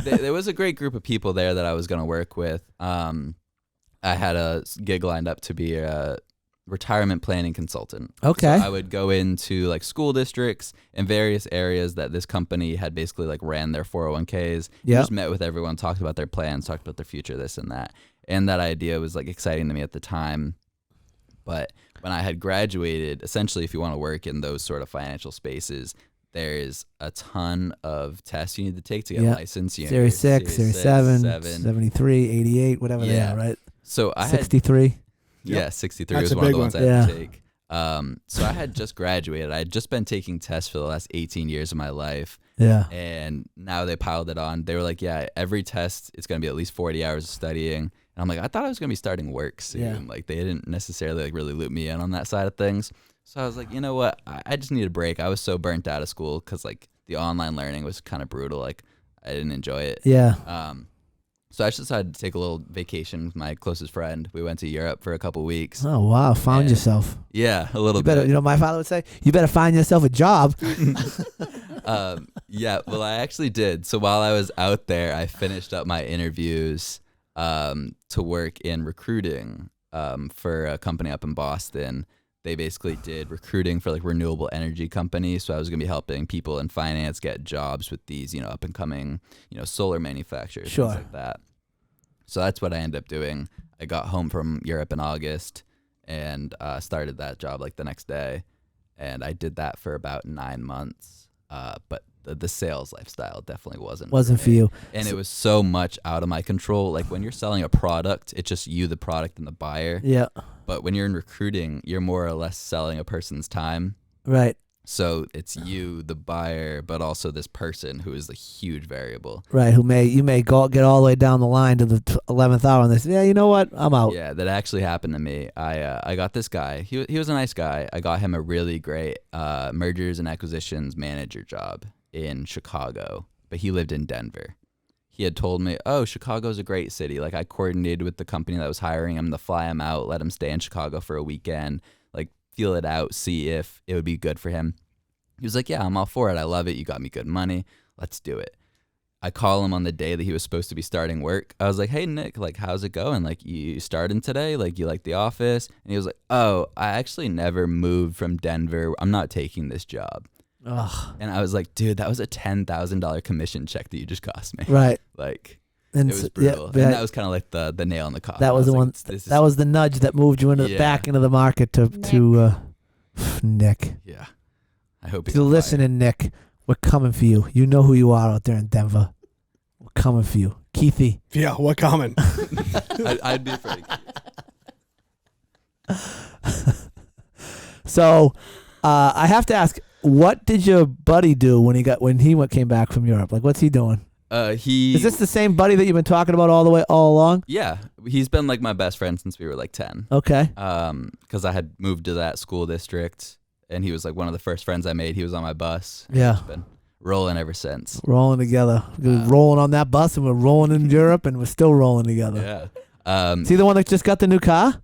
There was a great group of people there that I was going to work with. I had a gig lined up to be a retirement planning consultant. Okay. So I would go into like school districts in various areas that this company had basically like ran their 401ks. Yeah. Just met with everyone, talked about their plans, talked about their future, this and that. And that idea was like exciting to me at the time. But when I had graduated, essentially if you want to work in those sort of financial spaces, there is a ton of tests you need to take to get licensed. Series 6, Series 7, 73, 88, whatever they are, right? So I 63. Yeah, 63 That's was a one of big the ones one. I had Yeah. to take. So I had just graduated. I had just been taking tests for the last 18 years of my life. Yeah. And now they piled it on. They were like, yeah, every test, it's going to be at least 40 hours of studying. And I'm like, I thought I was going to be starting work soon. Yeah. Like they didn't necessarily like really loop me in on that side of things. So I was like, you know what? I just need a break. I was so burnt out of school because like the online learning was kind of brutal. Like I didn't enjoy it. Yeah. So I just decided to take a little vacation with my closest friend. We went to Europe for a couple weeks. Oh, wow. Found And- yourself. Yeah, a little You better, bit. you know, my father would say, you better find yourself a job. Yeah, well, I actually did. So while I was out there, I finished up my interviews to work in recruiting for a company up in Boston. They basically did recruiting for like renewable energy companies. So I was going to be helping people in finance get jobs with these, up and coming, solar manufacturers, Sure. things like that. So that's what I ended up doing. I got home from Europe in August and started that job like the next day. And I did that for about 9 months. But the sales lifestyle definitely wasn't For me. you. And it was so much out of my control. Like when you're selling a product, it's just you, the product, and the buyer. Yeah. But when you're in recruiting, you're more or less selling a person's time. Right. So it's you, the buyer, but also this person who is the huge variable. Right. You may get all the way down the line to the 11th hour and they say, yeah, you know what? I'm out. Yeah, that actually happened to me. I got this guy. He was a nice guy. I got him a really great mergers and acquisitions manager job in Chicago, but he lived in Denver. He had told me, oh, Chicago's a great city. Like I coordinated with the company that was hiring him to fly him out, let him stay in Chicago for a weekend, like feel it out, see if it would be good for him. He was like, yeah, I'm all for it. I love it. You got me good money. Let's do it. I call him on the day that he was supposed to be starting work. I was like, hey, Nick, like, how's it going? Like, you starting today? Like, you like the office? And he was like, oh, I actually never moved from Denver. I'm not taking this job. Ugh. And I was like, dude, that was a $10,000 commission check that you just cost me. Right. Like, And it was yeah, brutal. but And that was kind of like the nail in the coffin. that was the I one. like, this That is- was the nudge that moved you into Yeah. back into the market to Nick. Yeah. I hope If you're listening, Nick, we're coming for you. You know who you are out there in Denver. We're coming for you, Keithy. Yeah, what comment? I'd be afraid. So, I have to ask, what did your buddy do when he came back from Europe? Like, what's he doing? Is this the same buddy that you've been talking about all along? Yeah, he's been like my best friend since we were like 10. Okay. Because I had moved to that school district, and he was like one of the first friends I made. He was on my bus. Yeah. He's been rolling ever since. Rolling together. We're rolling on that bus, and we're rolling in Europe, and we're still rolling together. Yeah. Is he the one that just got the new car?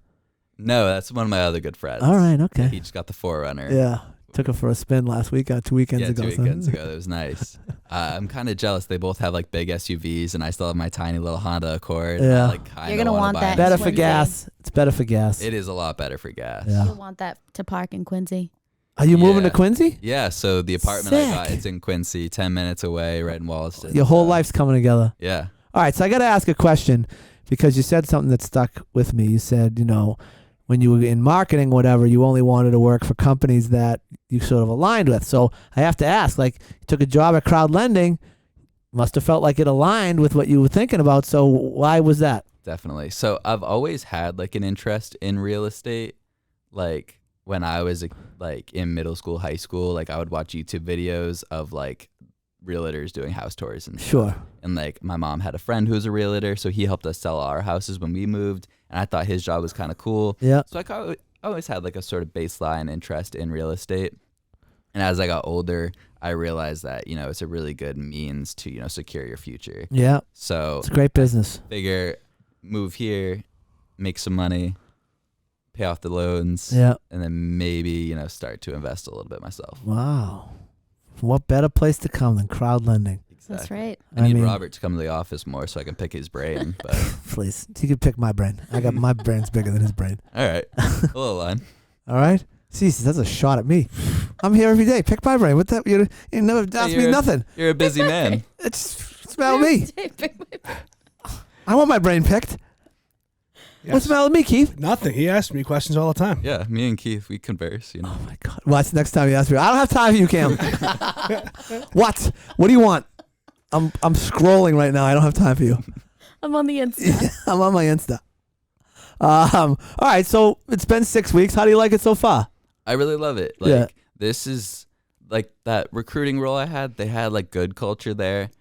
No, that's one of my other good friends. All right. Okay. He just got the 4Runner. Yeah. Took her for a spin last week, 2 weekends ago. 2 weekends ago. That was nice. I'm kind of jealous. They both have like big SUVs, and I still have my tiny little Honda Accord. Yeah. I, like, kinda You're gonna wanna want buy that. it. Better for Quincy. gas. It's better for gas. It is a lot better for gas. Yeah. You'll want that to park in Quincy. Are you moving to Yeah. Quincy? Yeah, so the apartment I got, Sick. it's in Quincy, 10 minutes away, right in Wollaston. Your whole So, life's coming together. Yeah. All right, so I got to ask a question because you said something that stuck with me. You said, when you were in marketing, whatever, you only wanted to work for companies that you sort of aligned with. So I have to ask, like, you took a job at Crowd Lending, must have felt like it aligned with what you were thinking about. So why was that? Definitely. So I've always had like an interest in real estate. Like when I was like in middle school, high school, like I would watch YouTube videos of like realtors doing house tours and Sure. stuff. And like my mom had a friend who was a realtor, so he helped us sell our houses when we moved, and I thought his job was kind of cool. Yeah. So I always had like a sort of baseline interest in real estate. And as I got older, I realized that, you know, it's a really good means to, you know, secure your future. Yeah. So It's a great business. figure move here, make some money, pay off the loans, Yeah. and then maybe, you know, start to invest a little bit myself. Wow. What better place to come than crowd lending? That's right. I need mean- Robert to come to the office more so I can pick his brain. But Please. You can pick my brain. I got my brain's bigger than his brain. all right, a little line. All right? Jesus, that's a shot at me. I'm here every day. Pick my brain. What that? You never asked me you're- nothing. You're a busy man. It's about me. I want my brain picked. Yes. What's the matter with me, Keith? Nothing. He asks me questions all the time. Yeah, me and Keith, we converse. You know. Oh my God! Watch next time you ask me. I don't have time for you, Cam. What? What do you want? I'm scrolling right now. I don't have time for you. I'm on the Insta. I'm on my Insta. All right. So it's been 6 weeks. How do you like it so far? I really love it. Like Yeah. this is like that recruiting role I had. They had like good culture there,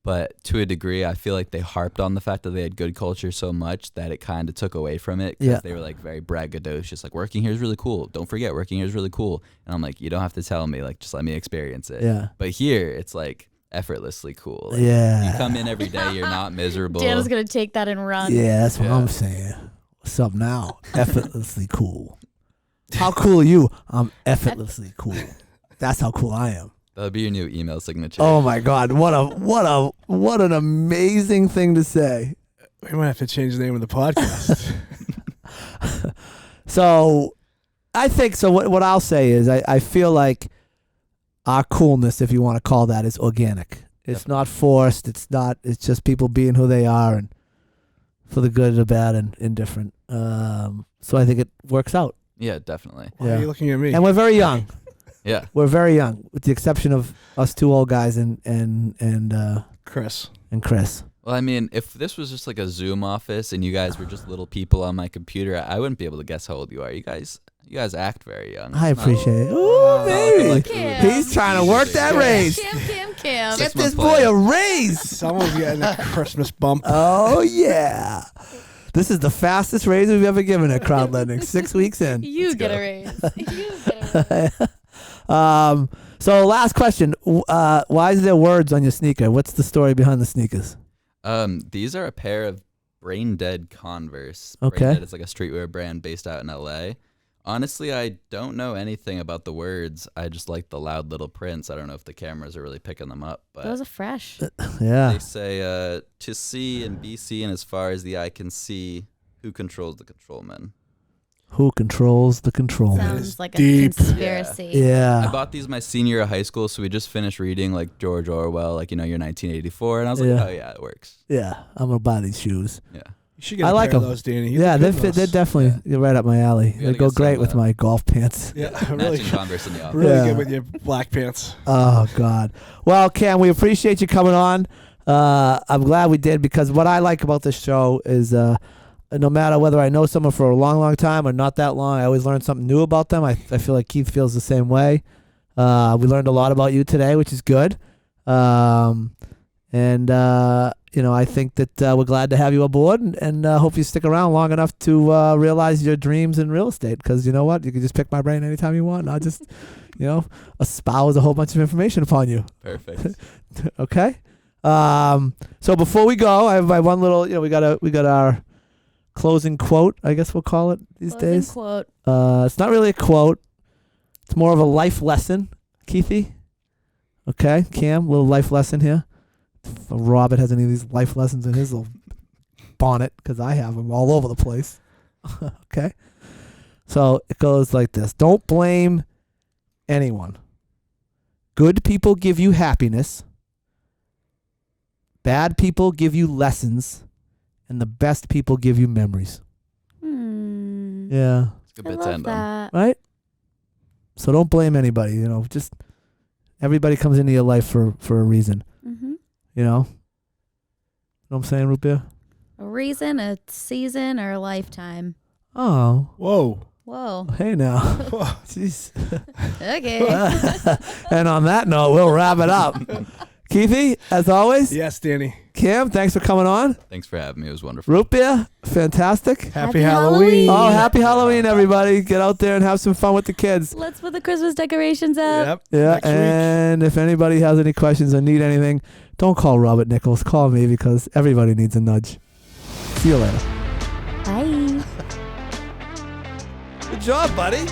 but to a degree, I feel like they harped on the fact that they had good culture so much that it kind of took away from it. Because Yeah. they were like very braggadocious, like working here is really cool. Don't forget, working here is really cool. And I'm like, you don't have to tell me. Like, just let me experience it. Yeah. But here, it's like effortlessly cool. Like, Yeah. You come in every day, you're not miserable. Dan is gonna take that and run. Yeah, that's what Yeah. I'm saying. What's up now? Effortlessly cool. How cool are you? I'm effortlessly cool. That's how cool I am. That'll be your new email signature. Oh my God! What an amazing thing to say. We might have to change the name of the podcast. So, I think so. What I'll say is, I feel like our coolness, if you want to call that, is organic. It's not forced. It's not. It's just people being who they are, and for the good, the bad, and indifferent. So I think it works out. Yeah, definitely. Why are you looking at me? And we're very young. Yeah. We're very young, with the exception of us two old guys and Chris. Chris. Well, I mean, if this was just like a Zoom office and you guys were just little people on my computer, I wouldn't be able to guess how old you are. You guys act very young. I It's not- appreciate it. Wow. Ooh, not baby. like Kim. Uber. He's trying to work that Yeah. raise. Kim. Get 6 this month boy plan. a raise. Someone's getting a Christmas bump. Oh, yeah. This is the fastest raise we've ever given at Crowd Lending. 6 weeks in. You get go. a raise. You get a raise. So last question. Why is there words on your sneaker? What's the story behind the sneakers? These are a pair of Brain Dead Converse. Okay. Brain Dead is like a streetwear brand based out in LA. Honestly, I don't know anything about the words. I just like the loud little prints. I don't know if the cameras are really picking them up, but Those are fresh. Yeah. they say to see and be seen as far as the eye can see, who controls the controlman. Who controls the control? Sounds like deep. a conspiracy. I Yeah. bought these my senior year of high school, so we just finished reading like George Orwell, like, you know, your 1984, and I was like, Yeah. oh yeah, it works. Yeah. I'm going to buy these shoes. Yeah. You should get I a like pair of 'em. those, Danny. You Yeah, look they good in fit. They're those. definitely you're right up my alley. We They gotta go get some, great with my golf pants. Yeah, really, Matching Converse in the office. really Yeah. good with your black pants. Oh God. Well, Cam, we appreciate you coming on. I'm glad we did, because what I like about this show is no matter whether I know someone for a long, long time or not that long, I always learn something new about them. I feel like Keith feels the same way. We learned a lot about you today, which is good. You know, I think that we're glad to have you aboard, and hope you stick around long enough to realize your dreams in real estate. Because you know what, you can just pick my brain anytime you want, and I'll just, you know, espouse a whole bunch of information upon you. Perfect. Okay. So before we go, I have my one little. You know, we got our closing quote, I guess we'll call it these Closing days. quote. It's not really a quote. It's more of a life lesson, Keithy. Okay, Cam, little life lesson here. If Robert has any of these life lessons in his little bonnet, because I have them all over the place. Okay. So it goes like this. Don't blame anyone. Good people give you happiness. Bad people give you lessons. And the best people give you memories. Yeah. It's a good I bit to love end on. that. Right? So don't blame anybody, you know, just everybody comes into your life for a reason, Mm-hmm. you know? Know what I'm saying, Root Beer? A reason, a season, or a lifetime? Oh, Whoa. Whoa. hey now. Jeez. Okay. And on that note, we'll wrap it up. Keithy, as always. Yes, Danny. Cam, thanks for coming on. Thanks for having me. It was wonderful. Root beer, fantastic. Happy Halloween. Oh, happy Halloween, everybody. Get out there and have some fun with the kids. Let's put the Christmas decorations up. Yep. Yeah, Next week. and if anybody has any questions or need anything, don't call Robert Nichols. Call me because everybody needs a nudge. See you later. Bye. Good job, buddy.